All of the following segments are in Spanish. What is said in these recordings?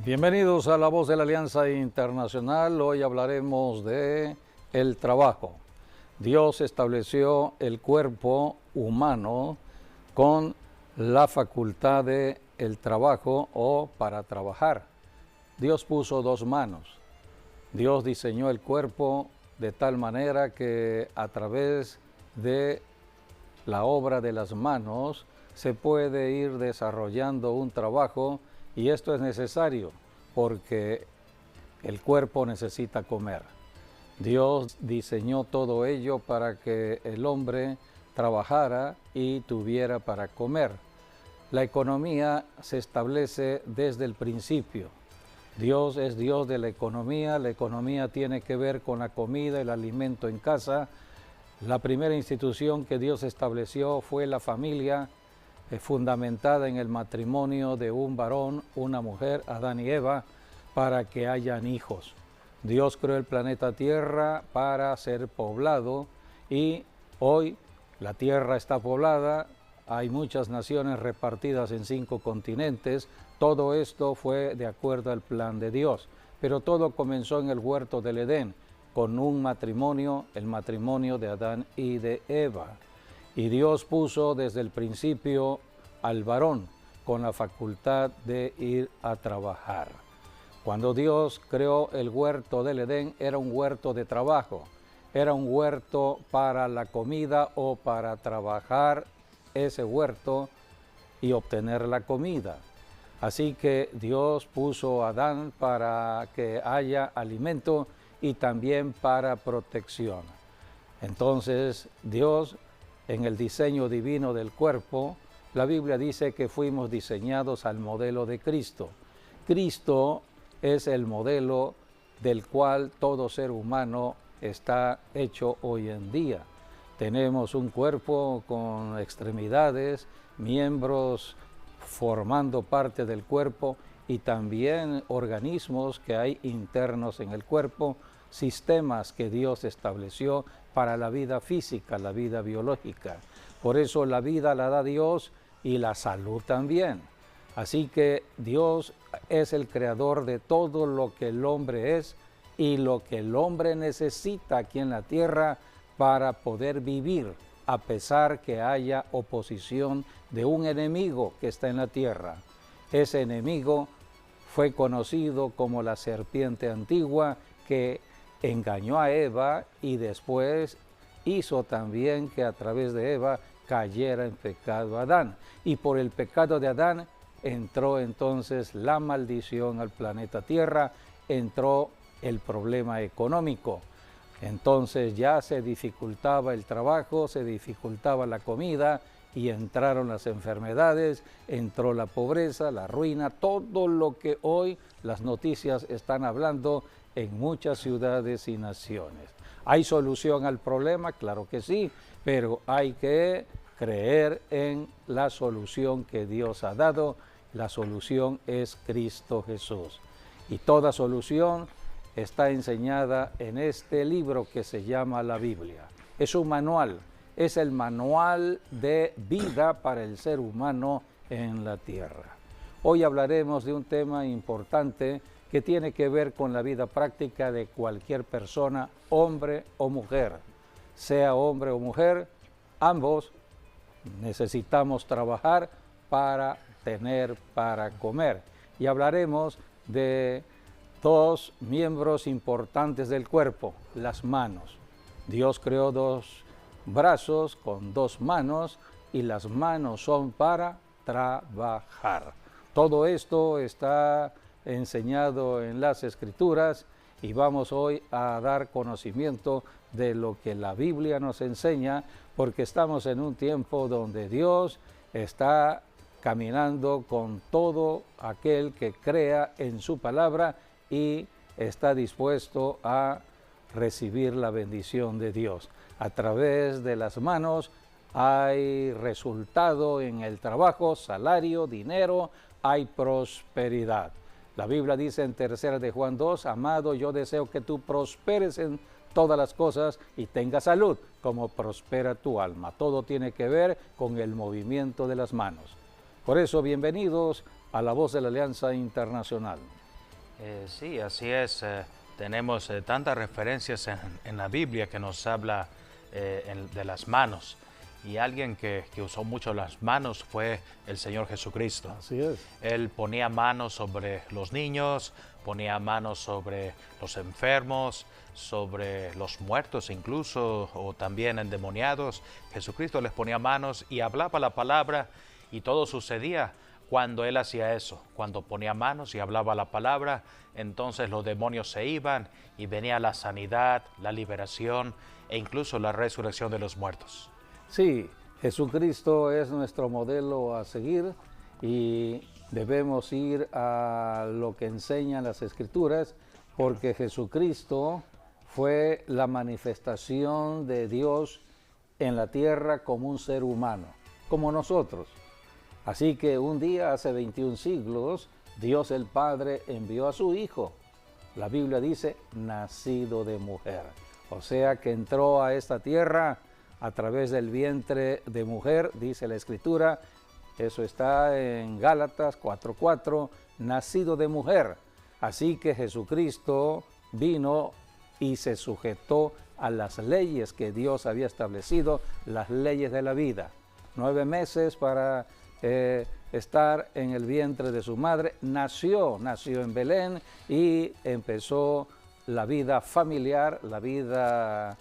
Bienvenidos a La Voz de la Alianza Internacional. Hoy hablaremos de el trabajo. Dios estableció el cuerpo humano con la facultad de el trabajo o para trabajar. Dios puso dos manos. Dios diseñó el cuerpo de tal manera que a través de la obra de las manos se puede ir desarrollando un trabajo, y esto es necesario porque el cuerpo necesita comer. Dios diseñó todo ello para que el hombre trabajara y tuviera para comer. La economía se establece desde el principio. Dios es Dios de la economía tiene que ver con la comida, el alimento en casa. La primera institución que Dios estableció fue la familia, fundamentada en el matrimonio de un varón, una mujer, Adán y Eva, para que hayan hijos. Dios creó el planeta Tierra para ser poblado y hoy la Tierra está poblada, hay muchas naciones repartidas en 5 continentes. Todo esto fue de acuerdo al plan de Dios, pero todo comenzó en el huerto del Edén, con un matrimonio, el matrimonio de Adán y de Eva. Y Dios puso desde el principio al varón con la facultad de ir a trabajar. Cuando Dios creó el huerto del Edén, era un huerto de trabajo, era un huerto para la comida o para trabajar ese huerto y obtener la comida. Así que Dios puso a Adán para que haya alimento y también para protección. Entonces Dios, en el diseño divino del cuerpo, la Biblia dice que fuimos diseñados al modelo de Cristo. Cristo es el modelo del cual todo ser humano está hecho hoy en día. Tenemos un cuerpo con extremidades, miembros formando parte del cuerpo y también organismos que hay internos en el cuerpo, sistemas que Dios estableció para la vida física, la vida biológica. Por eso la vida la da Dios y la salud también. Así que Dios es el creador de todo lo que el hombre es y lo que el hombre necesita aquí en la tierra para poder vivir, a pesar que haya oposición de un enemigo que está en la tierra. Ese enemigo fue conocido como la serpiente antigua, que engañó a Eva y después hizo también que a través de Eva cayera en pecado Adán. Y por el pecado de Adán entró entonces la maldición al planeta Tierra, entró el problema económico. Entonces ya se dificultaba el trabajo, se dificultaba la comida y entraron las enfermedades, entró la pobreza, la ruina, todo lo que hoy las noticias están hablando en muchas ciudades y naciones. ¿Hay solución al problema? Claro que sí, pero hay que creer en la solución que Dios ha dado. La solución es Cristo Jesús. Y toda solución está enseñada en este libro que se llama la Biblia. Es un manual, es el manual de vida para el ser humano en la tierra. Hoy hablaremos de un tema importante que tiene que ver con la vida práctica de cualquier persona, hombre o mujer. Sea hombre o mujer, ambos necesitamos trabajar para tener para comer. Y hablaremos de dos miembros importantes del cuerpo, las manos. Dios creó dos brazos con dos manos y las manos son para trabajar. Todo esto está enseñado en las Escrituras y vamos hoy a dar conocimiento de lo que la Biblia nos enseña, porque estamos en un tiempo donde Dios está caminando con todo aquel que crea en su palabra y está dispuesto a recibir la bendición de Dios. A través de las manos hay resultado en el trabajo, salario, dinero, hay prosperidad. La Biblia dice en 3 de Juan 2, amado, yo deseo que tú prosperes en todas las cosas y tengas salud, como prospera tu alma. Todo tiene que ver con el movimiento de las manos. Por eso, bienvenidos a La Voz de la Alianza Internacional. Sí, así es. Tenemos tantas referencias en la Biblia que nos habla de las manos. Y alguien que usó mucho las manos fue el Señor Jesucristo. Así es. Él ponía manos sobre los niños, ponía manos sobre los enfermos, sobre los muertos incluso, o también endemoniados. Jesucristo les ponía manos y hablaba la palabra, y todo sucedía cuando Él hacía eso. Cuando ponía manos y hablaba la palabra, entonces los demonios se iban y venía la sanidad, la liberación e incluso la resurrección de los muertos. Sí, Jesucristo es nuestro modelo a seguir y debemos ir a lo que enseñan las Escrituras, porque Jesucristo fue la manifestación de Dios en la tierra como un ser humano, como nosotros. Así que un día, hace 21 siglos, Dios el Padre envió a su Hijo. La Biblia dice, nacido de mujer. O sea que entró a esta tierra a través del vientre de mujer, dice la Escritura. Eso está en Gálatas 4:4, nacido de mujer. Así que Jesucristo vino y se sujetó a las leyes que Dios había establecido, las leyes de la vida. 9 meses para estar en el vientre de su madre. Nació en Belén y empezó la vida familiar, la vida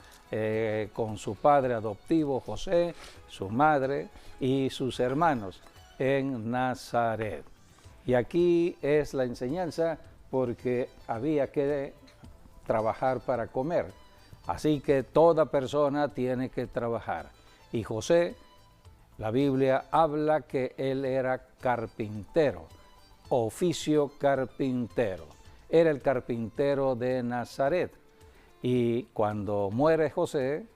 con su padre adoptivo José, su madre y sus hermanos en Nazaret. Y aquí es la enseñanza, porque había que trabajar para comer. Así que toda persona tiene que trabajar. Y José, la Biblia habla que él era carpintero, oficio carpintero. Era el carpintero de Nazaret. Y cuando muere José,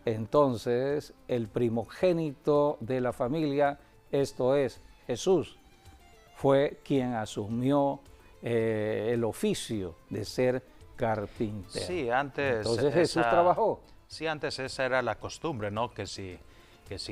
entonces el primogénito de la familia, esto es Jesús, fue quien asumió el oficio de ser carpintero. Sí, antes entonces Jesús trabajó. Sí, antes esa era la costumbre, ¿no? Que si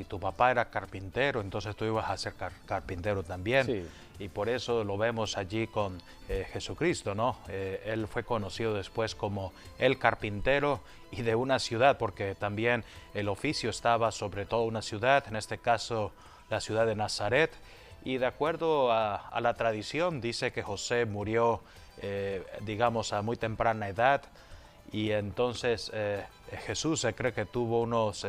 tu papá era carpintero, entonces tú ibas a ser carpintero también. Sí. Y por eso lo vemos allí con Jesucristo, ¿no? Él fue conocido después como el carpintero y de una ciudad, porque también el oficio estaba sobre toda una ciudad, en este caso la ciudad de Nazaret. Y de acuerdo a la tradición, dice que José murió, digamos, a muy temprana edad. Y entonces Jesús se cree que tuvo unos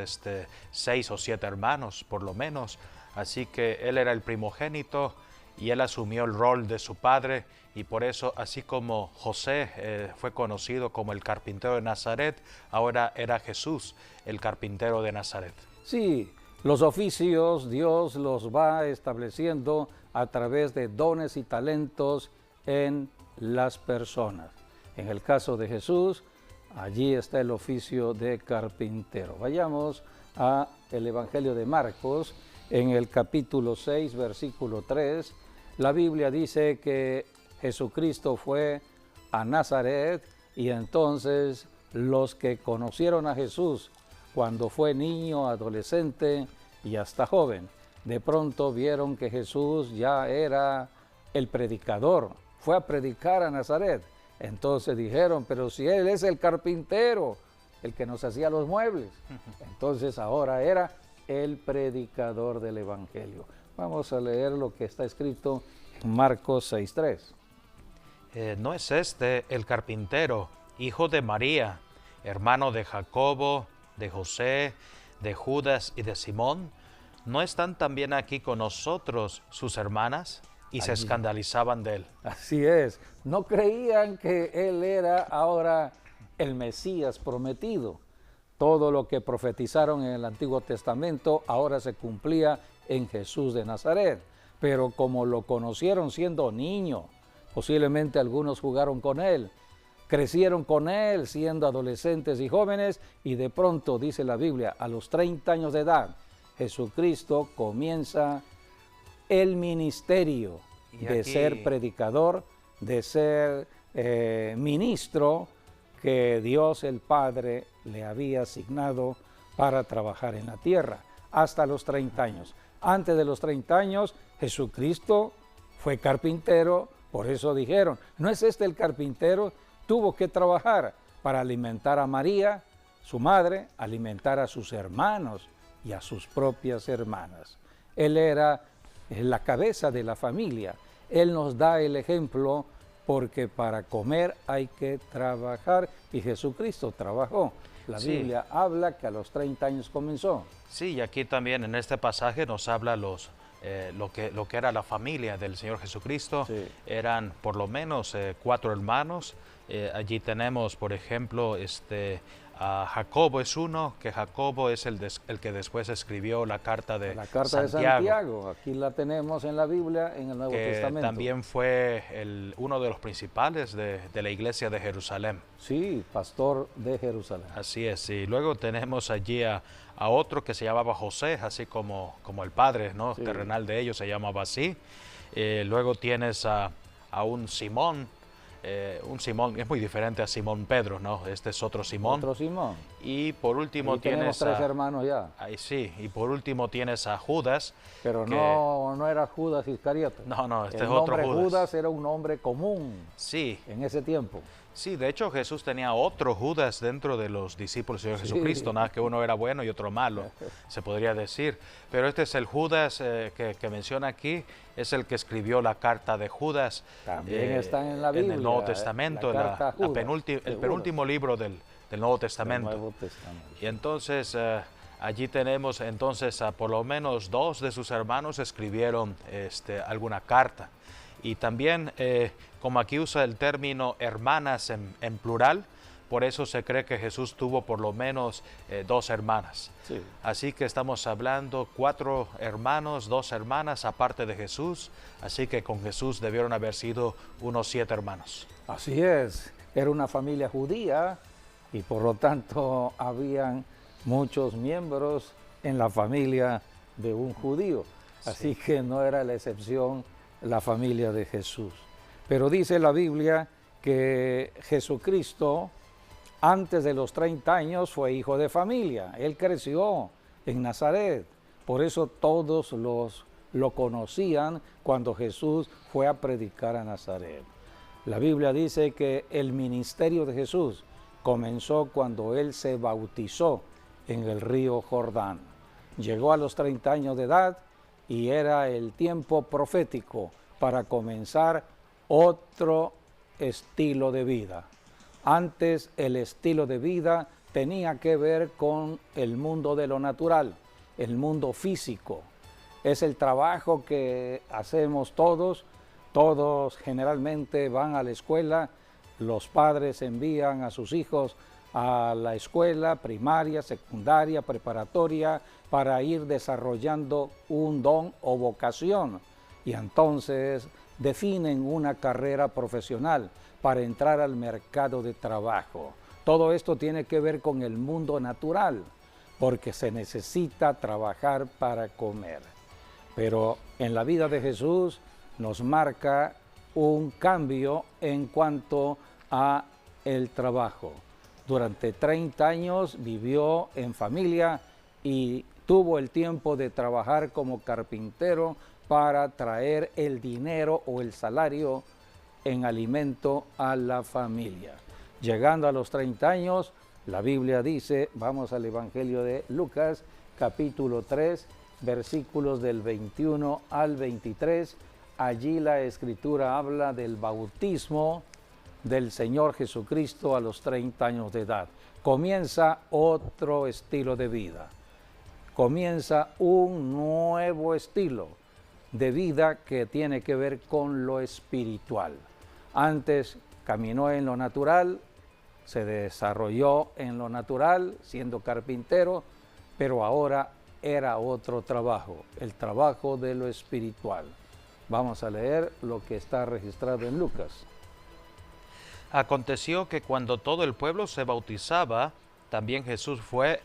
6 o 7 hermanos, por lo menos. Así que él era el primogénito y él asumió el rol de su padre. Y por eso, así como José fue conocido como el carpintero de Nazaret, ahora era Jesús el carpintero de Nazaret. Sí, los oficios Dios los va estableciendo a través de dones y talentos en las personas. En el caso de Jesús, allí está el oficio de carpintero. Vayamos a el Evangelio de Marcos, en el capítulo 6, versículo 3. La Biblia dice que Jesucristo fue a Nazaret, y entonces los que conocieron a Jesús cuando fue niño, adolescente y hasta joven, de pronto vieron que Jesús ya era el predicador, fue a predicar a Nazaret. Entonces dijeron, pero si él es el carpintero, el que nos hacía los muebles. Entonces ahora era el predicador del Evangelio. Vamos a leer lo que está escrito en Marcos 6:3. ¿No es este el carpintero, hijo de María, hermano de Jacobo, de José, de Judas y de Simón? ¿No están también aquí con nosotros sus hermanas? Y se escandalizaban de él. Así es, no creían que él era ahora el Mesías prometido. Todo lo que profetizaron en el Antiguo Testamento ahora se cumplía en Jesús de Nazaret. Pero como lo conocieron siendo niño, posiblemente algunos jugaron con él, crecieron con él siendo adolescentes y jóvenes, y de pronto, dice la Biblia, a los 30 años de edad, Jesucristo comienza el ministerio de ser predicador, de ser ministro que Dios el Padre le había asignado para trabajar en la tierra, hasta los 30 años. Antes de los 30 años, Jesucristo fue carpintero, Por eso dijeron, ¿no es este el carpintero? Tuvo que trabajar para alimentar a María, su madre, alimentar a sus hermanos y a sus propias hermanas. Él era la cabeza de la familia. Él nos da el ejemplo porque para comer hay que trabajar y Jesucristo trabajó. La Biblia habla que a los 30 años comenzó. Sí, y aquí también en este pasaje nos habla lo que era la familia del Señor Jesucristo. Sí. Eran por lo menos 4 hermanos. Allí tenemos, por ejemplo, a Jacobo es uno, que Jacobo es el que después escribió la carta de Santiago. Aquí la tenemos en la Biblia, en el Nuevo Testamento. También fue uno de los principales de la iglesia de Jerusalén. Sí, pastor de Jerusalén. Así es, y luego tenemos allí a otro que se llamaba José, así como el padre, ¿no? Sí. Terrenal de ellos se llamaba así. Luego tienes a un Simón es muy diferente a Simón Pedro, ¿no? Este es otro Simón. Otro Simón. Y por último tenemos 3 hermanos ya. Sí, y por último tienes a Judas. Pero no era Judas Iscariote. No, este es otro Judas. El nombre Judas era un nombre común. Sí. En ese tiempo. Sí, de hecho Jesús tenía otro Judas dentro de los discípulos del Señor Jesucristo, nada que uno era bueno y otro malo, se podría decir. Pero este es el Judas que menciona aquí, es el que escribió la carta de Judas. También está en la Biblia. En el Nuevo Testamento, el penúltimo libro del Nuevo Testamento. Y entonces allí tenemos por lo menos 2 de sus hermanos escribieron alguna carta. Y también, como aquí usa el término hermanas en plural, por eso se cree que Jesús tuvo por lo menos 2 hermanas. Sí. Así que estamos hablando 4 hermanos, 2 hermanas aparte de Jesús. Así que con Jesús debieron haber sido unos 7 hermanos. Así es, era una familia judía y por lo tanto habían muchos miembros en la familia de un judío. Así que no era la excepción la familia de Jesús. Pero dice la Biblia que Jesucristo antes de los 30 años fue hijo de familia. Él creció en Nazaret. Por eso todos lo conocían cuando Jesús fue a predicar a Nazaret. La Biblia dice que el ministerio de Jesús comenzó cuando él se bautizó en el río Jordán. Llegó a los 30 años de edad y era el tiempo profético para comenzar otro estilo de vida. Antes el estilo de vida tenía que ver con el mundo de lo natural, el mundo físico. Es el trabajo que hacemos todos generalmente van a la escuela, los padres envían a sus hijos a la escuela primaria, secundaria, preparatoria, para ir desarrollando un don o vocación. Y entonces definen una carrera profesional para entrar al mercado de trabajo. Todo esto tiene que ver con el mundo natural, porque se necesita trabajar para comer. Pero en la vida de Jesús nos marca un cambio en cuanto a el trabajo. Durante 30 años vivió en familia y tuvo el tiempo de trabajar como carpintero para traer el dinero o el salario en alimento a la familia. Llegando a los 30 años, la Biblia dice, vamos al Evangelio de Lucas, capítulo 3, versículos del 21 al 23, allí la Escritura habla del bautismo del Señor Jesucristo a los 30 años de edad. Comienza otro estilo de vida, comienza un nuevo estilo de vida que tiene que ver con lo espiritual. Antes caminó en lo natural, se desarrolló en lo natural siendo carpintero, pero ahora era otro trabajo, el trabajo de lo espiritual. Vamos a leer lo que está registrado en Lucas. Aconteció que cuando todo el pueblo se bautizaba, también Jesús fue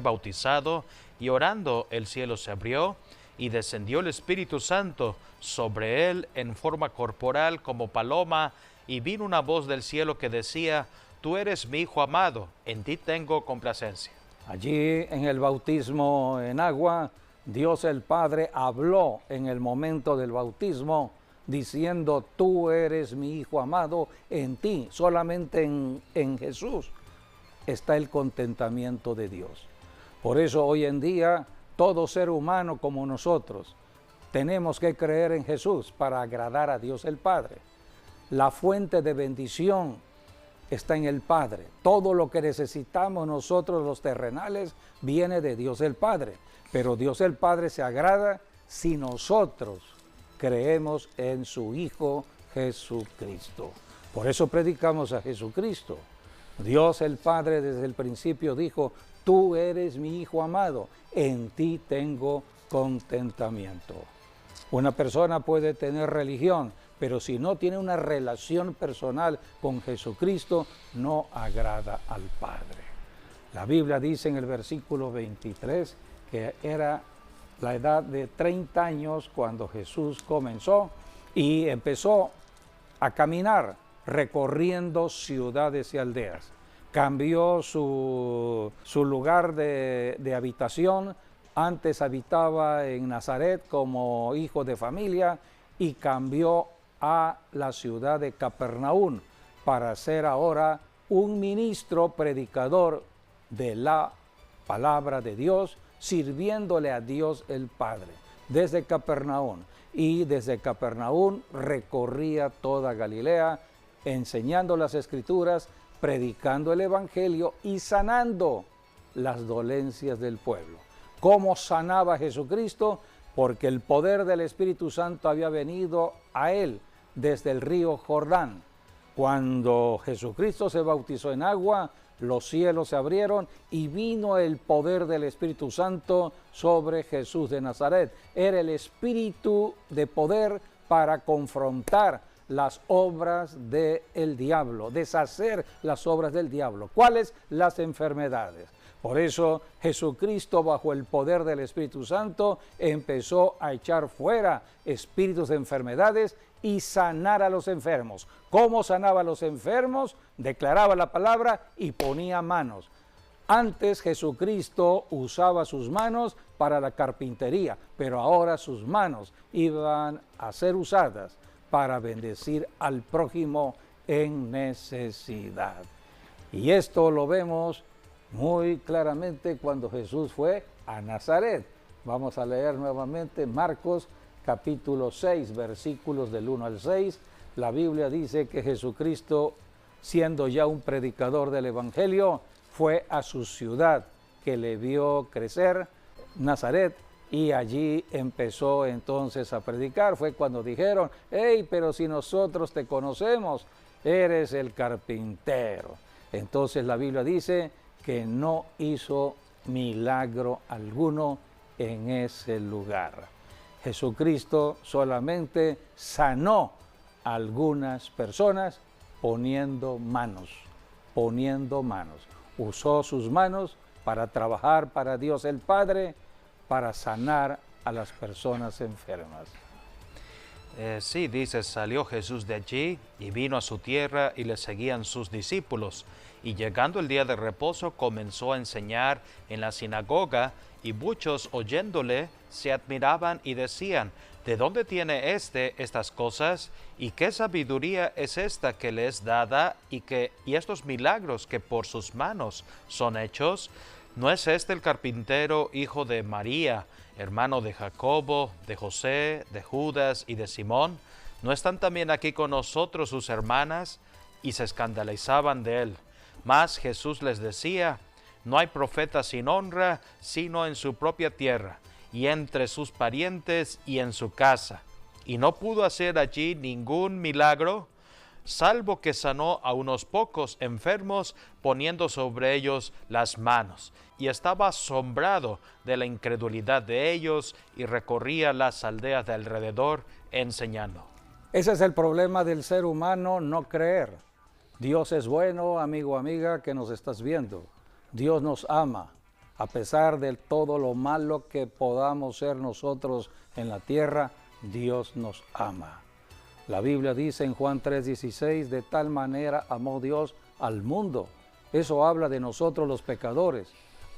bautizado, y orando el cielo se abrió, y descendió el Espíritu Santo sobre él en forma corporal como paloma, y vino una voz del cielo que decía: Tú eres mi Hijo amado, en ti tengo complacencia. Allí en el bautismo en agua, Dios el Padre habló en el momento del bautismo diciendo, tú eres mi Hijo amado, en ti, solamente en Jesús está el contentamiento de Dios. Por eso hoy en día, todo ser humano como nosotros, tenemos que creer en Jesús para agradar a Dios el Padre. La fuente de bendición está en el Padre. Todo lo que necesitamos nosotros los terrenales viene de Dios el Padre. Pero Dios el Padre se agrada si nosotros creemos en su Hijo Jesucristo. Por eso predicamos a Jesucristo. Dios el Padre desde el principio dijo, tú eres mi Hijo amado, en ti tengo contentamiento. Una persona puede tener religión, pero si no tiene una relación personal con Jesucristo, no agrada al Padre. La Biblia dice en el versículo 23 que era la edad de 30 años cuando Jesús comenzó y empezó a caminar recorriendo ciudades y aldeas. Cambió su lugar de habitación. Antes habitaba en Nazaret como hijo de familia y cambió a la ciudad de Capernaum para ser ahora un ministro predicador de la palabra de Dios, sirviéndole a Dios el Padre desde Capernaum. Y desde Capernaum recorría toda Galilea, enseñando las Escrituras, predicando el Evangelio y sanando las dolencias del pueblo. ¿Cómo sanaba Jesucristo? Porque el poder del Espíritu Santo había venido a él desde el río Jordán. Cuando Jesucristo se bautizó en agua, los cielos se abrieron y vino el poder del Espíritu Santo sobre Jesús de Nazaret. Era el espíritu de poder para confrontar las obras del diablo, deshacer las obras del diablo. ¿Cuáles? Las enfermedades. Por eso Jesucristo, bajo el poder del Espíritu Santo, empezó a echar fuera espíritus de enfermedades y sanar a los enfermos. ¿Cómo sanaba a los enfermos? Declaraba la palabra y ponía manos. Antes Jesucristo usaba sus manos para la carpintería, pero ahora sus manos iban a ser usadas para bendecir al prójimo en necesidad. Y esto lo vemos muy claramente cuando Jesús fue a Nazaret. Vamos a leer nuevamente Marcos capítulo 6, versículos del 1 al 6. La Biblia dice que Jesucristo, siendo ya un predicador del Evangelio, fue a su ciudad que le vio crecer, Nazaret, y allí empezó entonces a predicar. Fue cuando dijeron, hey, pero si nosotros te conocemos, eres el carpintero. Entonces la Biblia dice que no hizo milagro alguno en ese lugar. Jesucristo solamente sanó a algunas personas poniendo manos. Usó sus manos para trabajar para Dios el Padre, para sanar a las personas enfermas. Sí, dice, salió Jesús de allí y vino a su tierra y le seguían sus discípulos. Y llegando el día de reposo comenzó a enseñar en la sinagoga y muchos oyéndole se admiraban y decían, ¿de dónde tiene estas cosas? ¿Y qué sabiduría es esta que le es dada y estos milagros que por sus manos son hechos? ¿No es este el carpintero, hijo de María, hermano de Jacobo, de José, de Judas y de Simón? ¿No están también aquí con nosotros sus hermanas? Y se escandalizaban de él. Mas Jesús les decía, no hay profeta sin honra, sino en su propia tierra, y entre sus parientes y en su casa. Y no pudo hacer allí ningún milagro, salvo que sanó a unos pocos enfermos, poniendo sobre ellos las manos. Y estaba asombrado de la incredulidad de ellos, y recorría las aldeas de alrededor enseñando. Ese es el problema del ser humano, no creer. Dios es bueno, amigo, amiga, que nos estás viendo. Dios nos ama, a pesar de todo lo malo que podamos ser nosotros en la tierra, Dios nos ama. La Biblia dice en Juan 3:16, de tal manera amó Dios al mundo. Eso habla de nosotros los pecadores.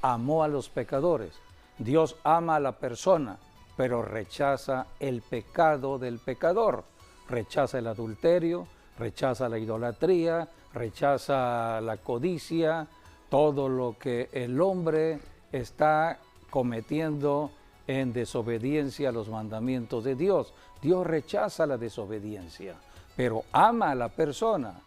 Amó a los pecadores. Dios ama a la persona, pero rechaza el pecado del pecador. rechaza el adulterio, rechaza la idolatría, rechaza la codicia, todo lo que el hombre está cometiendo en desobediencia a los mandamientos de Dios. Dios rechaza la desobediencia, pero ama a la persona.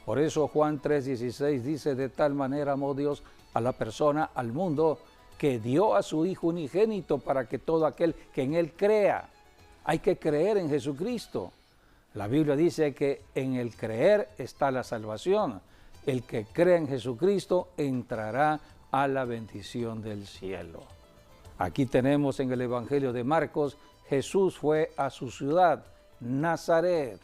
Por eso Juan 3:16 dice: de tal manera amó Dios a la persona, al mundo, que dio a su Hijo unigénito para que todo aquel que en Él crea. Hay que creer en Jesucristo. La Biblia dice que en el creer está la salvación. El que cree en Jesucristo entrará a la bendición del cielo. Aquí tenemos en el Evangelio de Marcos, Jesús fue a su ciudad, Nazaret.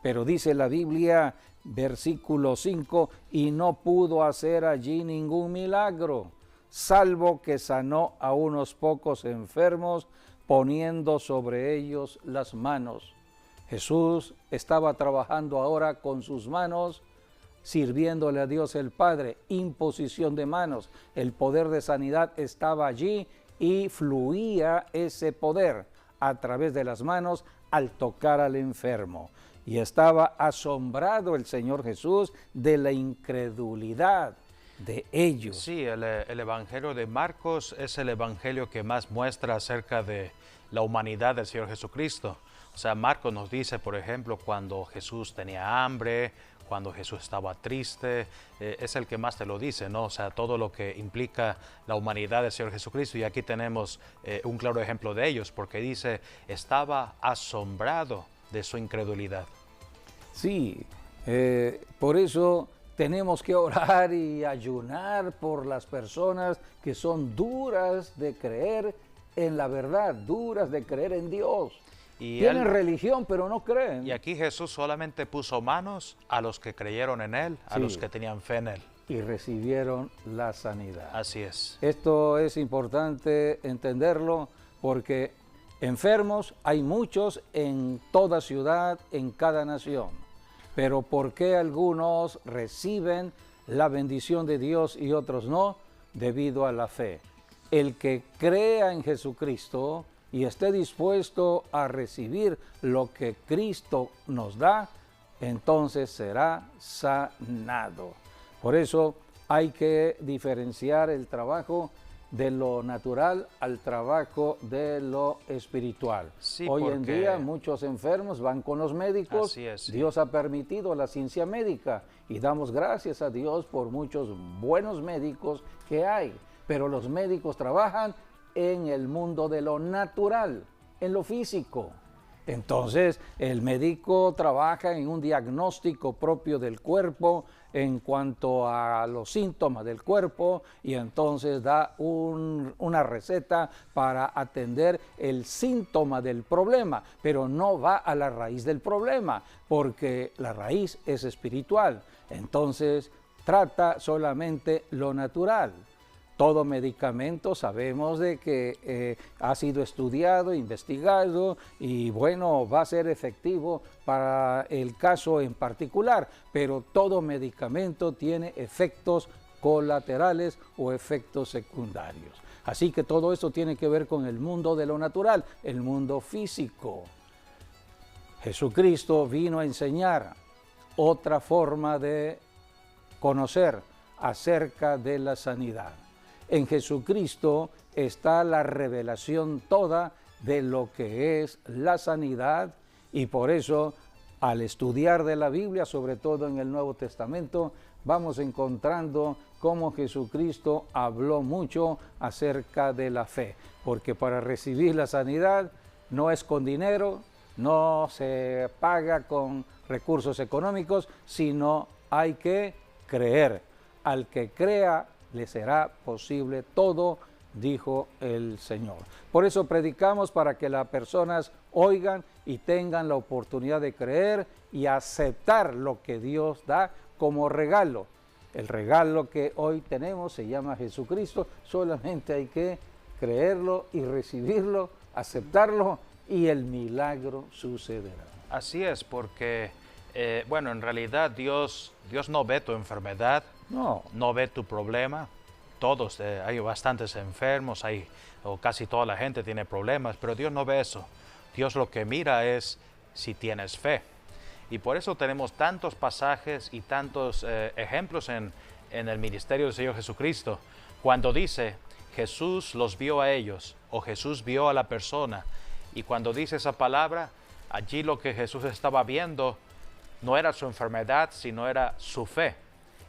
Pero dice la Biblia, versículo 5, y no pudo hacer allí ningún milagro, salvo que sanó a unos pocos enfermos, poniendo sobre ellos las manos. Jesús estaba trabajando ahora con sus manos, sirviéndole a Dios el Padre, imposición de manos. El poder de sanidad estaba allí y fluía ese poder a través de las manos al tocar al enfermo. Y estaba asombrado el Señor Jesús de la incredulidad de ellos. Sí, el Evangelio de Marcos es el Evangelio que más muestra acerca de la humanidad del Señor Jesucristo. O sea, Marcos nos dice, por ejemplo, cuando Jesús tenía hambre, cuando Jesús estaba triste, es el que más te lo dice, ¿no? O sea, todo lo que implica la humanidad del Señor Jesucristo. Y aquí tenemos un claro ejemplo de ellos, porque dice, estaba asombrado de su incredulidad. Sí, por eso tenemos que orar y ayunar por las personas que son duras de creer en la verdad, duras de creer en Dios. Tienen religión, pero no creen. Y aquí Jesús solamente puso manos a los que creyeron en Él, a los que tenían fe en Él. Y recibieron la sanidad. Así es. Esto es importante entenderlo porque enfermos hay muchos en toda ciudad, en cada nación. Pero ¿por qué algunos reciben la bendición de Dios y otros no? Debido a la fe. El que crea en Jesucristo y esté dispuesto a recibir lo que Cristo nos da, entonces será sanado. Por eso hay que diferenciar el trabajo de lo natural al trabajo de lo espiritual. Sí, hoy en día muchos enfermos van con los médicos. Así es, sí. Dios ha permitido la ciencia médica y damos gracias a Dios por muchos buenos médicos que hay, pero los médicos trabajan en el mundo de lo natural, en lo físico. Entonces, el médico trabaja en un diagnóstico propio del cuerpo en cuanto a los síntomas del cuerpo y entonces da una receta para atender el síntoma del problema, pero no va a la raíz del problema, porque la raíz es espiritual. Entonces, trata solamente lo natural. Todo medicamento sabemos de que ha sido estudiado, investigado y bueno, va a ser efectivo para el caso en particular, pero todo medicamento tiene efectos colaterales o efectos secundarios. Así que todo esto tiene que ver con el mundo de lo natural, el mundo físico. Jesucristo vino a enseñar otra forma de conocer acerca de la sanidad. En Jesucristo está la revelación toda de lo que es la sanidad y por eso al estudiar de la Biblia, sobre todo en el Nuevo Testamento, vamos encontrando cómo Jesucristo habló mucho acerca de la fe, porque para recibir la sanidad no es con dinero, no se paga con recursos económicos, sino hay que creer. Al que crea, le será posible todo, dijo el Señor. Por eso predicamos para que las personas oigan y tengan la oportunidad de creer y aceptar lo que Dios da como regalo. El regalo que hoy tenemos se llama Jesucristo, solamente hay que creerlo y recibirlo, aceptarlo y el milagro sucederá. Así es, porque, bueno, en realidad Dios no ve tu enfermedad, no ve tu problema. Todos, hay bastantes enfermos, o casi toda la gente tiene problemas, pero Dios no ve eso. Dios lo que mira es si tienes fe. Y por eso tenemos tantos pasajes y tantos ejemplos en el ministerio del Señor Jesucristo. Cuando dice, Jesús los vio a ellos, o Jesús vio a la persona, y cuando dice esa palabra, allí lo que Jesús estaba viendo no era su enfermedad, sino era su fe.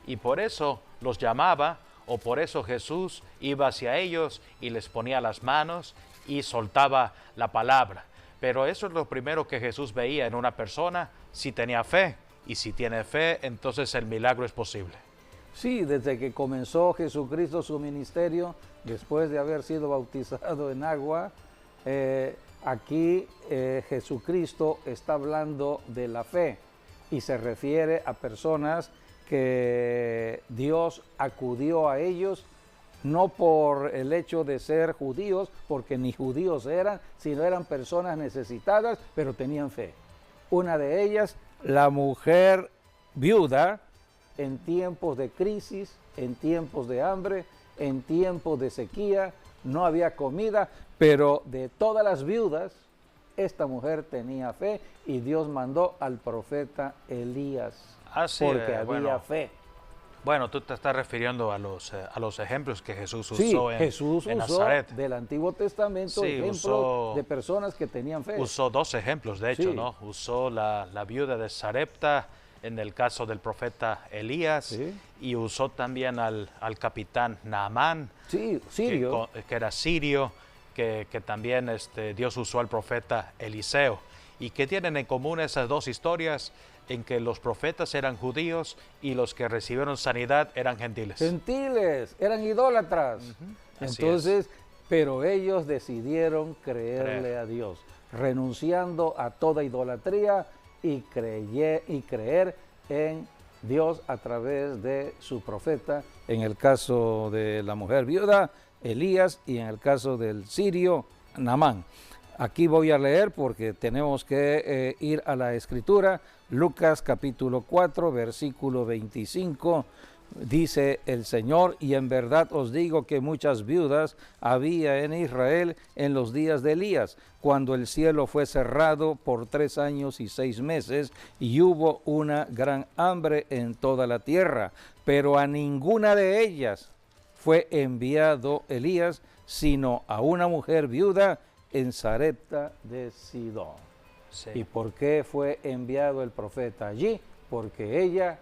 Y por eso los llamaba, o por eso Jesús iba hacia ellos y les ponía las manos y soltaba la palabra. Pero eso es lo primero que Jesús veía en una persona, si tenía fe. Y si tiene fe, entonces el milagro es posible. Sí, desde que comenzó Jesucristo su ministerio, después de haber sido bautizado en agua, aquí Jesucristo está hablando de la fe y se refiere a personas que Dios acudió a ellos, no por el hecho de ser judíos, porque ni judíos eran, sino eran personas necesitadas, pero tenían fe. Una de ellas, la mujer viuda, en tiempos de crisis, en tiempos de hambre, en tiempos de sequía, no había comida, pero de todas las viudas, esta mujer tenía fe y Dios mandó al profeta Elías, porque había fe. Bueno, tú te estás refiriendo a los ejemplos que Jesús usó, Sí, en Jesús en usó Nazaret. del Antiguo Testamento Sí, ejemplos de personas que tenían fe. Usó dos ejemplos, de hecho, Sí. ¿no? Usó la viuda de Sarepta en el caso del profeta Elías, Sí. y usó también al capitán Naamán, Sí, sirio. que era sirio, que también Dios usó al profeta Eliseo. ¿Y qué tienen en común esas dos historias? En que los profetas eran judíos y los que recibieron sanidad eran gentiles. Gentiles, eran idólatras. Así Entonces, pero ellos decidieron creerle a Dios, renunciando a toda idolatría y creer en Dios a través de su profeta, en el caso de la mujer viuda, Elías, y en el caso del sirio, Naamán. Aquí voy a leer porque tenemos que ir a la escritura. Lucas capítulo 4, versículo 25, dice el Señor, y en verdad os digo que muchas viudas había en Israel en los días de Elías, cuando el cielo fue cerrado por 3 años y 6 meses, y hubo una gran hambre en toda la tierra, pero a ninguna de ellas fue enviado Elías, sino a una mujer viuda en Sarepta de Sidón. Sí. ¿Y por qué fue enviado el profeta allí? Porque ella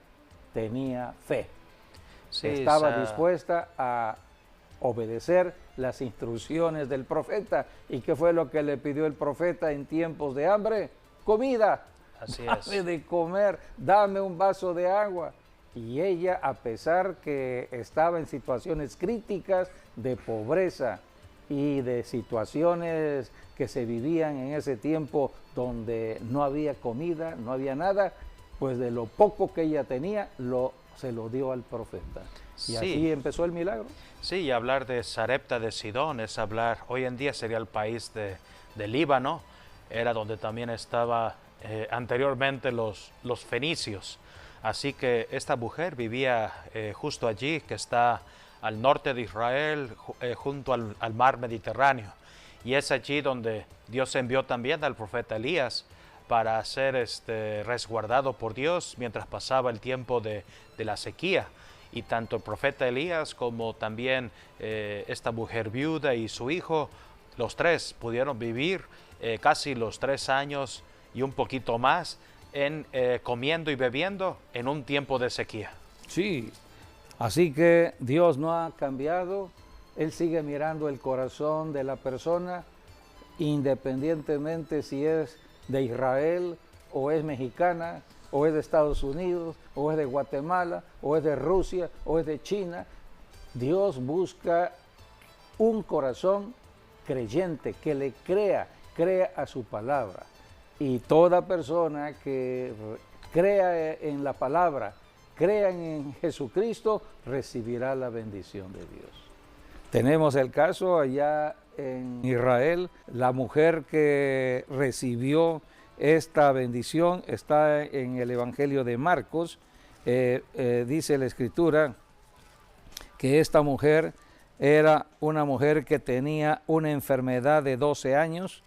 tenía fe. Sí, Estaba dispuesta a obedecer las instrucciones del profeta. ¿Y qué fue lo que le pidió el profeta en tiempos de hambre? Comida. Así Dame es. de comer, dame un vaso de agua. Y ella, a pesar que estaba en situaciones críticas de pobreza y de situaciones que se vivían en ese tiempo donde no había comida, no había nada, pues de lo poco que ella tenía, se lo dio al profeta. Y Sí. así empezó el milagro. Sí, y hablar de Sarepta de Sidón es hablar, hoy en día sería el país de Líbano, era donde también estaba anteriormente los fenicios. Así que esta mujer vivía justo allí, que está al norte de Israel, junto al mar Mediterráneo. Y es allí donde Dios envió también al profeta Elías para ser resguardado por Dios mientras pasaba el tiempo de la sequía. Y tanto el profeta Elías como también esta mujer viuda y su hijo, los tres pudieron vivir casi los 3 años y un poquito más comiendo y bebiendo en un tiempo de sequía. Sí, así que Dios no ha cambiado, Él sigue mirando el corazón de la persona, independientemente si es de Israel o es mexicana, o es de Estados Unidos, o es de Guatemala, o es de Rusia, o es de China. Dios busca un corazón creyente, que le crea a su palabra. Y toda persona que crea en la palabra, crea en Jesucristo, recibirá la bendición de Dios. Tenemos el caso allá en Israel, la mujer que recibió esta bendición está en el Evangelio de Marcos. Dice la Escritura que esta mujer era una mujer que tenía una enfermedad de 12 años.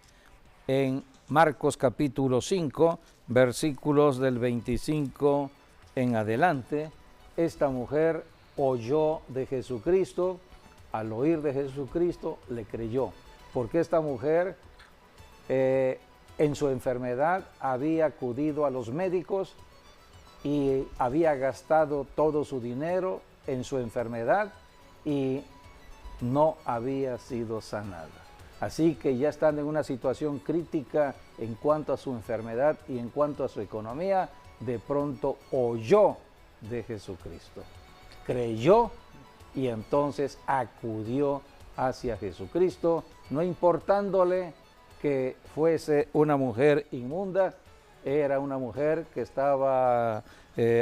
En Marcos capítulo 5, versículos del 25 en adelante, esta mujer oyó de Jesucristo, al oír de Jesucristo le creyó, porque esta mujer en su enfermedad había acudido a los médicos y había gastado todo su dinero en su enfermedad y no había sido sanada. Así que ya estando en una situación crítica en cuanto a su enfermedad y en cuanto a su economía, de pronto oyó de Jesucristo, creyó y entonces acudió hacia Jesucristo, no importándole que fuese una mujer inmunda. Era una mujer que estaba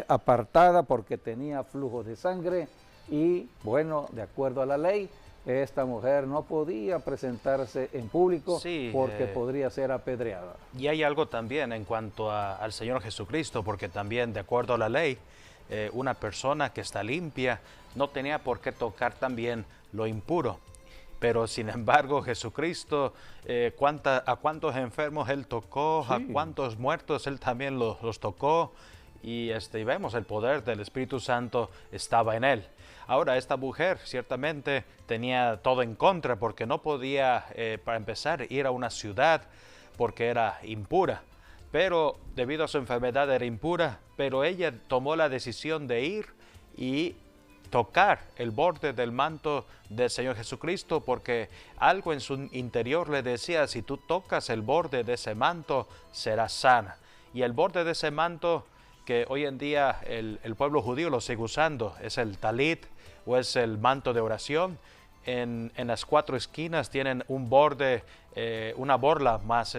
apartada porque tenía flujo de sangre y, bueno, de acuerdo a la ley, esta mujer no podía presentarse en público porque podría ser apedreada. Y hay algo también en cuanto al Señor Jesucristo, porque también, de acuerdo a la ley, una persona que está limpia no tenía por qué tocar también lo impuro. Pero sin embargo, Jesucristo, a cuántos enfermos Él tocó, a cuántos muertos Él también los tocó, y vemos el poder del Espíritu Santo estaba en Él. Ahora, esta mujer ciertamente tenía todo en contra, porque no podía, para empezar, ir a una ciudad porque era impura. Pero debido a su enfermedad era impura, pero ella tomó la decisión de ir y tocar el borde del manto del Señor Jesucristo, porque algo en su interior le decía: si tú tocas el borde de ese manto, serás sana. Y el borde de ese manto, que hoy en día el pueblo judío lo sigue usando, es el talit o es el manto de oración. En las cuatro esquinas tienen un borde, una borla más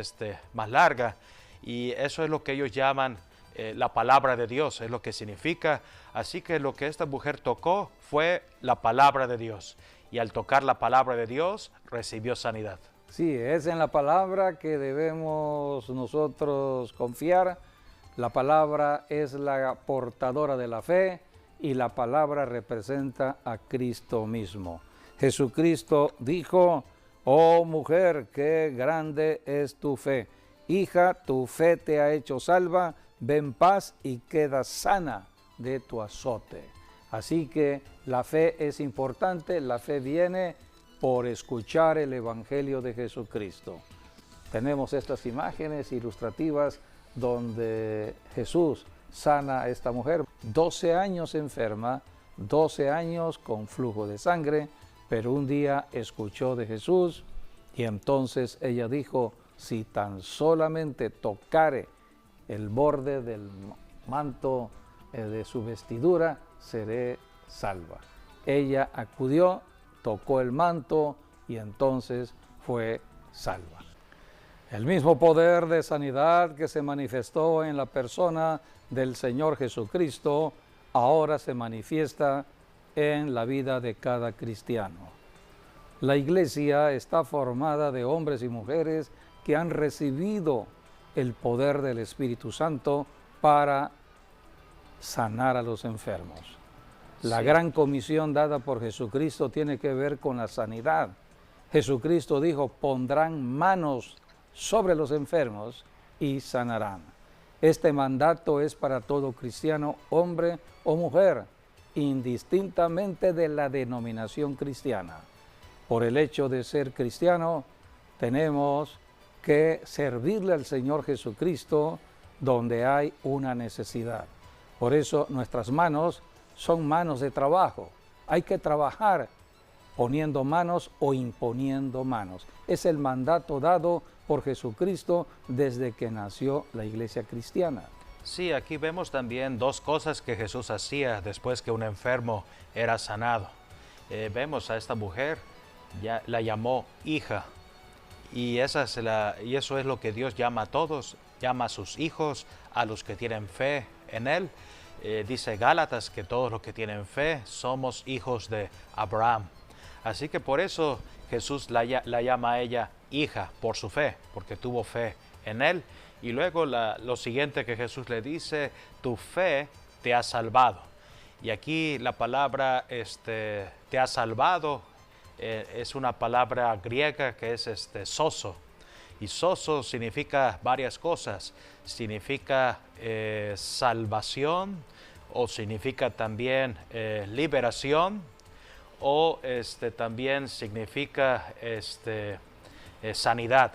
larga, y eso es lo que ellos llaman la palabra de Dios, es lo que significa. Así que lo que esta mujer tocó fue la palabra de Dios, y al tocar la palabra de Dios recibió sanidad. Sí, es en la palabra que debemos nosotros confiar. La palabra es la portadora de la fe y la palabra representa a Cristo mismo. Jesucristo dijo: oh mujer, qué grande es tu fe. Hija, tu fe te ha hecho salva, ve en paz y queda sana de tu azote. Así que la fe es importante, la fe viene por escuchar el Evangelio de Jesucristo. Tenemos estas imágenes ilustrativas donde Jesús sana a esta mujer, 12 años enferma, 12 años con flujo de sangre, pero un día escuchó de Jesús y entonces ella dijo: si tan solamente tocare el borde del manto de su vestidura, seré salva. Ella acudió, tocó el manto y entonces fue salva. El mismo poder de sanidad que se manifestó en la persona del Señor Jesucristo ahora se manifiesta en la vida de cada cristiano. La iglesia está formada de hombres y mujeres que han recibido el poder del Espíritu Santo para sanar a los enfermos. La gran comisión dada por Jesucristo tiene que ver con la sanidad. Jesucristo dijo: pondrán manos sobre los enfermos y sanarán. Este mandato es para todo cristiano, hombre o mujer, indistintamente de la denominación cristiana. Por el hecho de ser cristiano, tenemos que servirle al Señor Jesucristo donde hay una necesidad. Por eso nuestras manos son manos de trabajo. Hay que trabajar poniendo manos o imponiendo manos. Es el mandato dado por Jesucristo desde que nació la iglesia cristiana. Sí, aquí vemos también dos cosas que Jesús hacía después que un enfermo era sanado. Vemos a esta mujer, ya la llamó hija, y eso es lo que Dios llama a todos, llama a sus hijos, a los que tienen fe en Él. Dice Gálatas que todos los que tienen fe somos hijos de Abraham. Así que por eso Jesús la llama a ella hija, por su fe, porque tuvo fe en Él. Y luego lo siguiente que Jesús le dice: tu fe te ha salvado. Y aquí la palabra te ha salvado es una palabra griega que es soso. Y sozo significa varias cosas. Significa salvación, o significa también liberación, o también significa sanidad.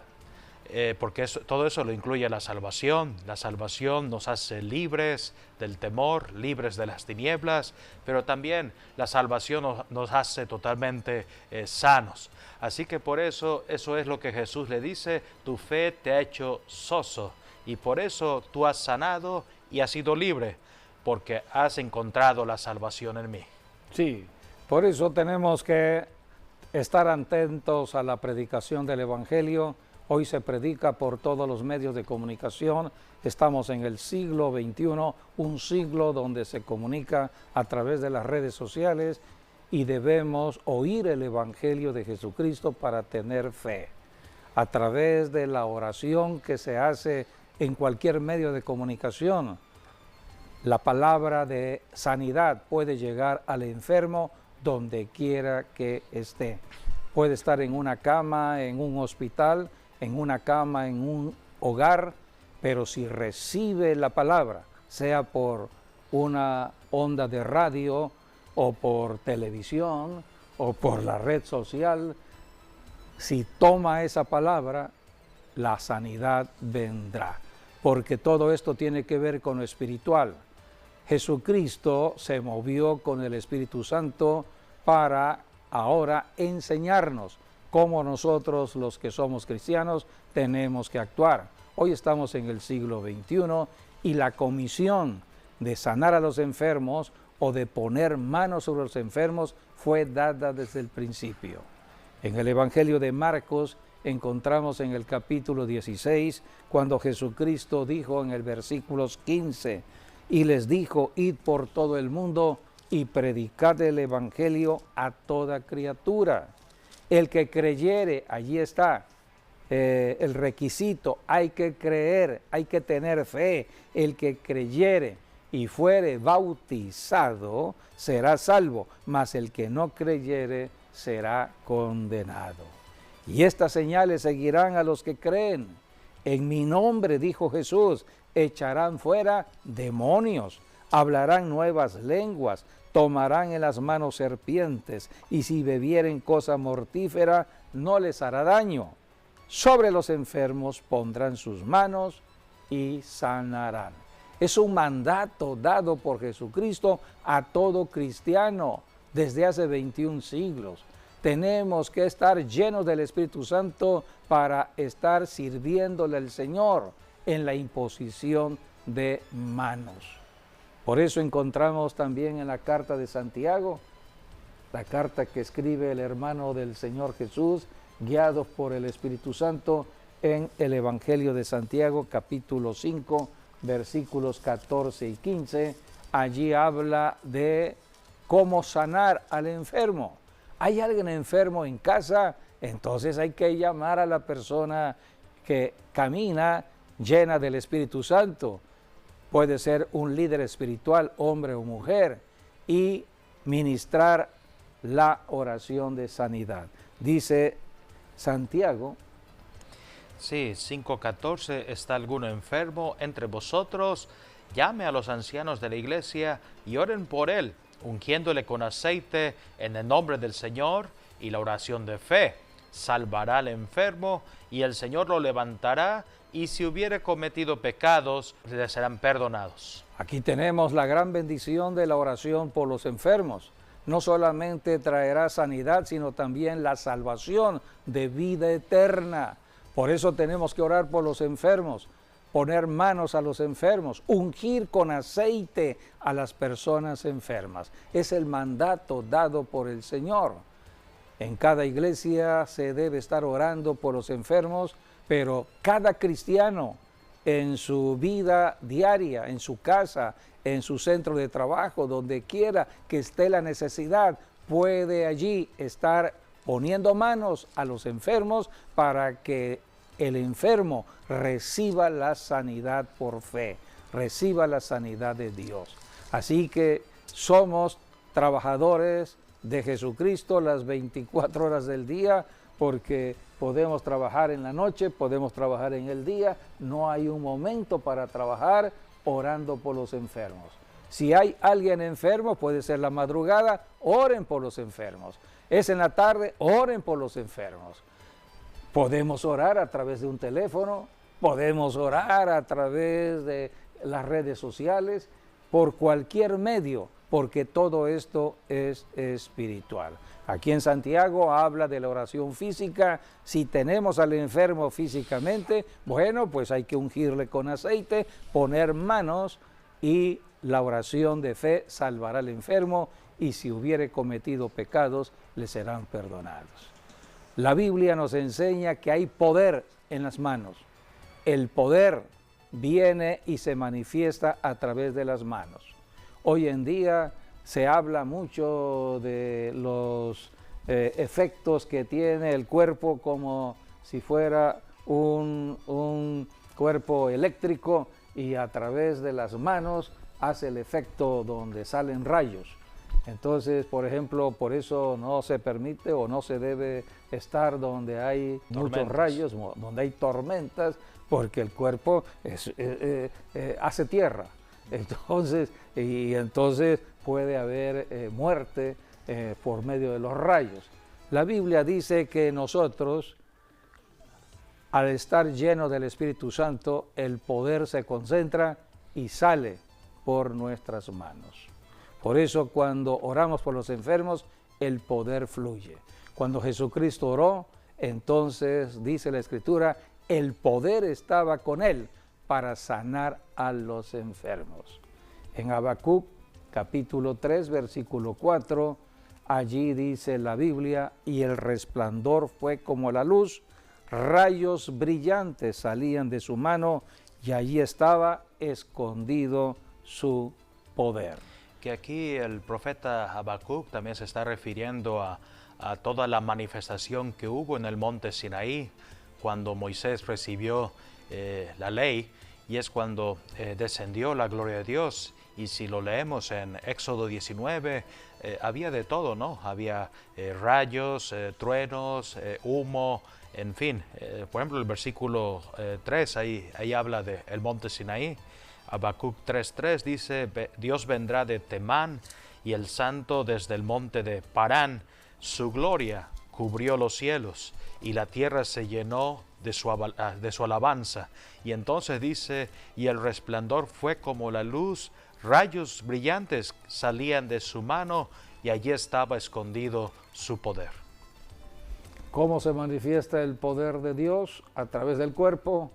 Porque todo eso lo incluye la salvación. La salvación nos hace libres del temor, libres de las tinieblas, pero también la salvación nos hace totalmente sanos. Así que por eso es lo que Jesús le dice: tu fe te ha hecho sozo, y por eso tú has sanado y has sido libre, porque has encontrado la salvación en mí. Sí, por eso tenemos que estar atentos a la predicación del Evangelio. Hoy se predica por todos los medios de comunicación. Estamos en el siglo XXI, un siglo donde se comunica a través de las redes sociales, y debemos oír el Evangelio de Jesucristo para tener fe. A través de la oración que se hace en cualquier medio de comunicación, la palabra de sanidad puede llegar al enfermo donde quiera que esté. Puede estar en una cama, en un hospital, en una cama, en un hogar, pero si recibe la palabra, sea por una onda de radio o por televisión o por la red social, si toma esa palabra, la sanidad vendrá, porque todo esto tiene que ver con lo espiritual. Jesucristo se movió con el Espíritu Santo para ahora enseñarnos cómo nosotros, los que somos cristianos, tenemos que actuar. Hoy estamos en el siglo XXI y la comisión de sanar a los enfermos o de poner manos sobre los enfermos fue dada desde el principio. En el Evangelio de Marcos encontramos en el capítulo 16, cuando Jesucristo dijo en el versículo 15, y les dijo: id por todo el mundo y predicad el Evangelio a toda criatura. El que creyere, allí está el requisito, hay que creer, hay que tener fe. El que creyere y fuere bautizado será salvo, mas el que no creyere será condenado. Y estas señales seguirán a los que creen. En mi nombre, dijo Jesús, echarán fuera demonios, hablarán nuevas lenguas, tomarán en las manos serpientes, y si bebieren cosa mortífera, no les hará daño. Sobre los enfermos pondrán sus manos y sanarán. Es un mandato dado por Jesucristo a todo cristiano desde hace 21 siglos. Tenemos que estar llenos del Espíritu Santo para estar sirviéndole al Señor en la imposición de manos. Por eso encontramos también en la carta de Santiago, la carta que escribe el hermano del Señor Jesús, guiados por el Espíritu Santo, en el Evangelio de Santiago, capítulo 5, versículos 14 y 15. Allí habla de cómo sanar al enfermo. ¿Hay alguien enfermo en casa? Entonces hay que llamar a la persona que camina llena del Espíritu Santo. Puede ser un líder espiritual, hombre o mujer, y ministrar la oración de sanidad. Dice Santiago. Sí, 5:14, ¿está alguno enfermo entre vosotros? Llame a los ancianos de la iglesia y oren por él, ungiéndole con aceite en el nombre del Señor, y la oración de fe salvará al enfermo, y el Señor lo levantará, y si hubiere cometido pecados, le serán perdonados. Aquí tenemos la gran bendición de la oración por los enfermos. No solamente traerá sanidad, sino también la salvación de vida eterna. Por eso tenemos que orar por los enfermos, poner manos a los enfermos, ungir con aceite a las personas enfermas. Es el mandato dado por el Señor. En cada iglesia se debe estar orando por los enfermos, pero cada cristiano en su vida diaria, en su casa, en su centro de trabajo, donde quiera que esté la necesidad, puede allí estar poniendo manos a los enfermos para que el enfermo reciba la sanidad por fe, reciba la sanidad de Dios. Así que somos trabajadores de Jesucristo las 24 horas del día, porque podemos trabajar en la noche, podemos trabajar en el día, no hay un momento para trabajar orando por los enfermos. Si hay alguien enfermo, puede ser la madrugada, oren por los enfermos. Es en la tarde, oren por los enfermos. Podemos orar a través de un teléfono, podemos orar a través de las redes sociales, por cualquier medio, porque todo esto es espiritual. Aquí en Santiago habla de la oración física. Si tenemos al enfermo físicamente, bueno, pues hay que ungirle con aceite, poner manos, y la oración de fe salvará al enfermo, y si hubiere cometido pecados, le serán perdonados. La Biblia nos enseña que hay poder en las manos. El poder viene y se manifiesta a través de las manos. Hoy en día se habla mucho de los efectos que tiene el cuerpo, como si fuera un cuerpo eléctrico, y a través de las manos hace el efecto donde salen rayos. Entonces, por ejemplo, por eso no se permite o no se debe estar donde hay muchos rayos, donde hay tormentas, porque el cuerpo hace tierra. Entonces, entonces puede haber muerte por medio de los rayos. La Biblia dice que nosotros, al estar llenos del Espíritu Santo, el poder se concentra y sale por nuestras manos. Por eso cuando oramos por los enfermos, el poder fluye. Cuando Jesucristo oró, entonces dice la Escritura, el poder estaba con él para sanar a los enfermos. En Habacuc, capítulo 3, versículo 4, allí dice la Biblia, y el resplandor fue como la luz, rayos brillantes salían de su mano, y allí estaba escondido su poder. Que aquí el profeta Habacuc también se está refiriendo a toda la manifestación que hubo en el monte Sinaí, cuando Moisés recibió la ley, y es cuando descendió la gloria de Dios. Y si lo leemos en Éxodo 19, había de todo, ¿no? Había rayos, truenos, humo, en fin. Por ejemplo, el versículo 3, ahí habla del monte Sinaí. Habacuc 3:3 dice, Dios vendrá de Temán y el santo desde el monte de Parán. Su gloria cubrió los cielos y la tierra se llenó de su alabanza. Y entonces dice, y el resplandor fue como la luz, rayos brillantes salían de su mano y allí estaba escondido su poder. ¿Cómo se manifiesta el poder de Dios? A través del cuerpo,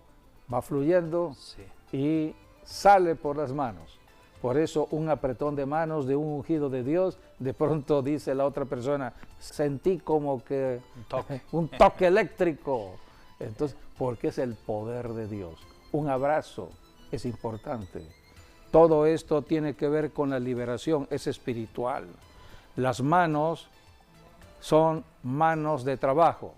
va fluyendo, sí, y sale por las manos. Por eso un apretón de manos de un ungido de Dios, de pronto dice la otra persona, sentí como que un toque eléctrico. Entonces, porque es el poder de Dios. Un abrazo es importante. Todo esto tiene que ver con la liberación, es espiritual. Las manos son manos de trabajo,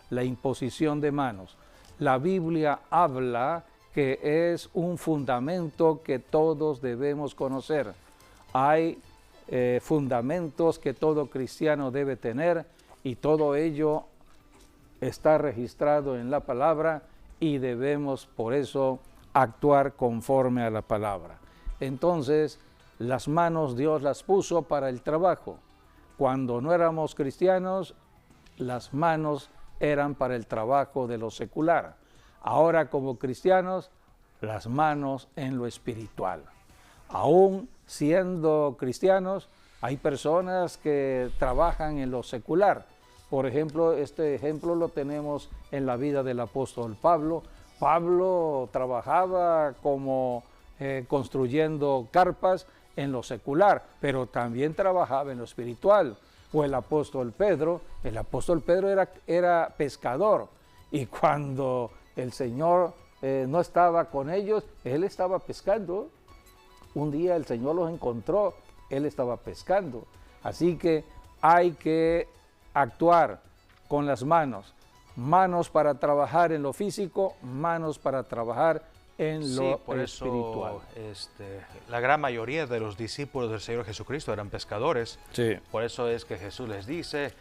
la imposición de manos. La Biblia habla que es un fundamento que todos debemos conocer. Hay fundamentos que todo cristiano debe tener, y todo ello está registrado en la palabra, y debemos por eso actuar conforme a la palabra. Entonces, las manos Dios las puso para el trabajo. Cuando no éramos cristianos, las manos eran para el trabajo de lo secular. Ahora, como cristianos, las manos en lo espiritual. Aún siendo cristianos, hay personas que trabajan en lo secular. Por ejemplo, este ejemplo lo tenemos en la vida del apóstol Pablo. Pablo trabajaba como construyendo carpas en lo secular, pero también trabajaba en lo espiritual. O el apóstol Pedro era pescador, y cuando el Señor no estaba con ellos, él estaba pescando. Un día el Señor los encontró, él estaba pescando. Así que hay que actuar con las manos. Manos para trabajar en lo físico, manos para trabajar en lo espiritual. La gran mayoría de los discípulos del Señor Jesucristo eran pescadores. Sí. Por eso es que Jesús les dice,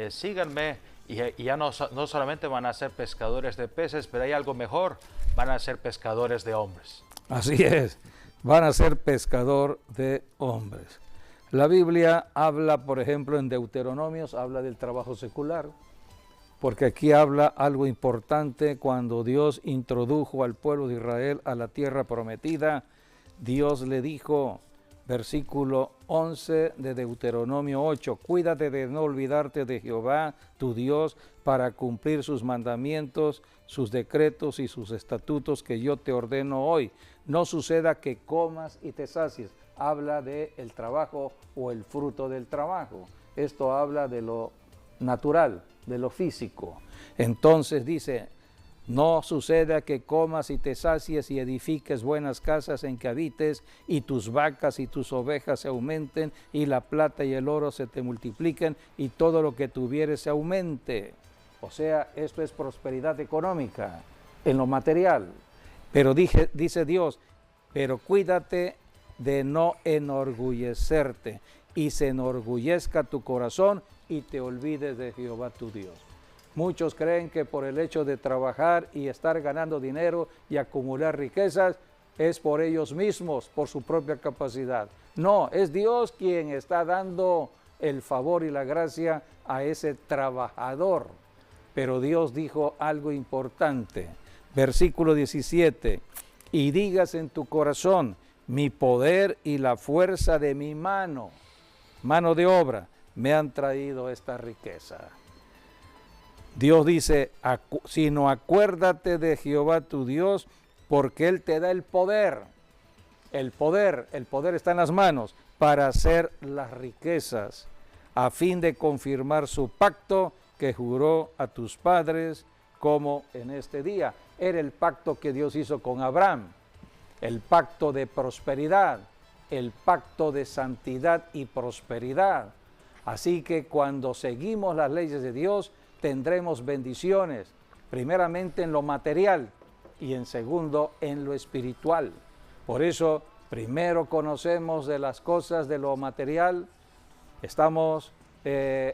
síganme Y ya no solamente van a ser pescadores de peces, pero hay algo mejor, van a ser pescadores de hombres. Así es, van a ser pescador de hombres. La Biblia habla, por ejemplo, en Deuteronomios, habla del trabajo secular, porque aquí habla algo importante. Cuando Dios introdujo al pueblo de Israel a la tierra prometida, Dios le dijo, versículo 11 de Deuteronomio 8, cuídate de no olvidarte de Jehová, tu Dios, para cumplir sus mandamientos, sus decretos y sus estatutos que yo te ordeno hoy. No suceda que comas y te sacies. Habla del trabajo o el fruto del trabajo. Esto habla de lo natural, de lo físico. Entonces dice, no suceda que comas y te sacies y edifiques buenas casas en que habites, y tus vacas y tus ovejas se aumenten, y la plata y el oro se te multipliquen, y todo lo que tuvieres se aumente. O sea, esto es prosperidad económica, en lo material. Pero dice Dios, pero cuídate de no enorgullecerte, y se enorgullezca tu corazón, y te olvides de Jehová tu Dios. Muchos creen que por el hecho de trabajar y estar ganando dinero y acumular riquezas, es por ellos mismos, por su propia capacidad. No, es Dios quien está dando el favor y la gracia a ese trabajador. Pero Dios dijo algo importante. Versículo 17, y digas en tu corazón, mi poder y la fuerza de mi mano de obra, me han traído esta riqueza. Dios dice, sino acuérdate de Jehová tu Dios, porque Él te da el poder. El poder está en las manos para hacer las riquezas, a fin de confirmar su pacto que juró a tus padres, como en este día. Era el pacto que Dios hizo con Abraham, el pacto de prosperidad, el pacto de santidad y prosperidad. Así que cuando seguimos las leyes de Dios, tendremos bendiciones, primeramente en lo material y en segundo en lo espiritual. Por eso, primero conocemos de las cosas de lo material, estamos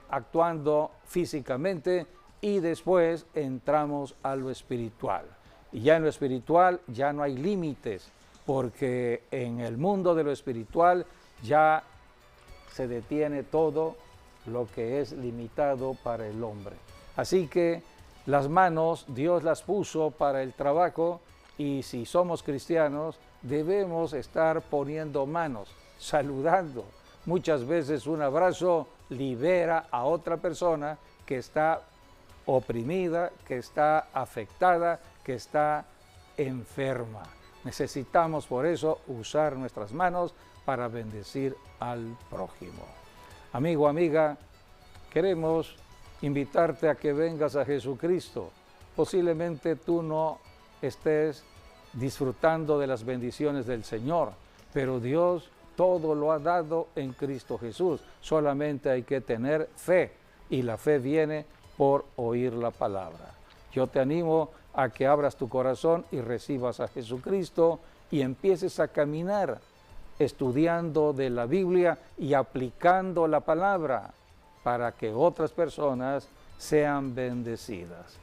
actuando físicamente, y después entramos a lo espiritual. Y ya en lo espiritual ya no hay límites, porque en el mundo de lo espiritual ya se detiene todo lo que es limitado para el hombre. Así que las manos Dios las puso para el trabajo, y si somos cristianos debemos estar poniendo manos, saludando. Muchas veces un abrazo libera a otra persona que está oprimida, que está afectada, que está enferma. Necesitamos por eso usar nuestras manos para bendecir al prójimo. Amigo, amiga, queremos invitarte a que vengas a Jesucristo. Posiblemente tú no estés disfrutando de las bendiciones del Señor, pero Dios todo lo ha dado en Cristo Jesús. Solamente hay que tener fe, y la fe viene por oír la palabra. Yo te animo a que abras tu corazón y recibas a Jesucristo y empieces a caminar estudiando de la Biblia y aplicando la palabra para que otras personas sean bendecidas.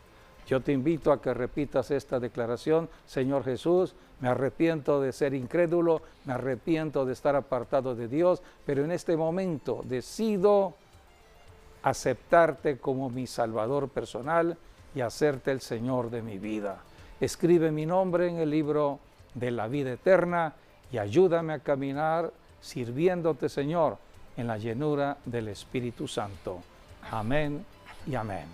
Yo te invito a que repitas esta declaración: Señor Jesús, me arrepiento de ser incrédulo, me arrepiento de estar apartado de Dios, pero en este momento decido aceptarte como mi Salvador personal y hacerte el Señor de mi vida. Escribe mi nombre en el libro de la vida eterna y ayúdame a caminar sirviéndote, Señor, en la llenura del Espíritu Santo. Amén y amén.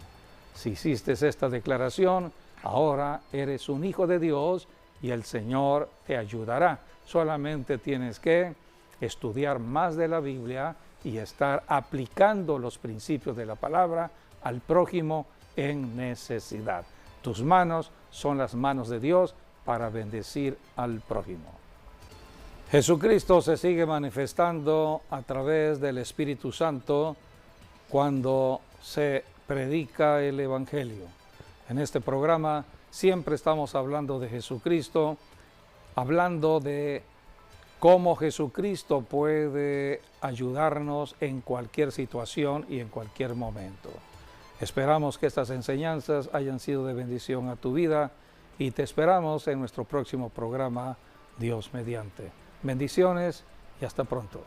Si hiciste esta declaración, ahora eres un hijo de Dios y el Señor te ayudará. Solamente tienes que estudiar más de la Biblia y estar aplicando los principios de la palabra al prójimo en necesidad. Tus manos son las manos de Dios para bendecir al prójimo. Jesucristo se sigue manifestando a través del Espíritu Santo cuando se predica el Evangelio. En este programa siempre estamos hablando de Jesucristo, hablando de cómo Jesucristo puede ayudarnos en cualquier situación y en cualquier momento. Esperamos que estas enseñanzas hayan sido de bendición a tu vida y te esperamos en nuestro próximo programa, Dios mediante. Bendiciones y hasta pronto.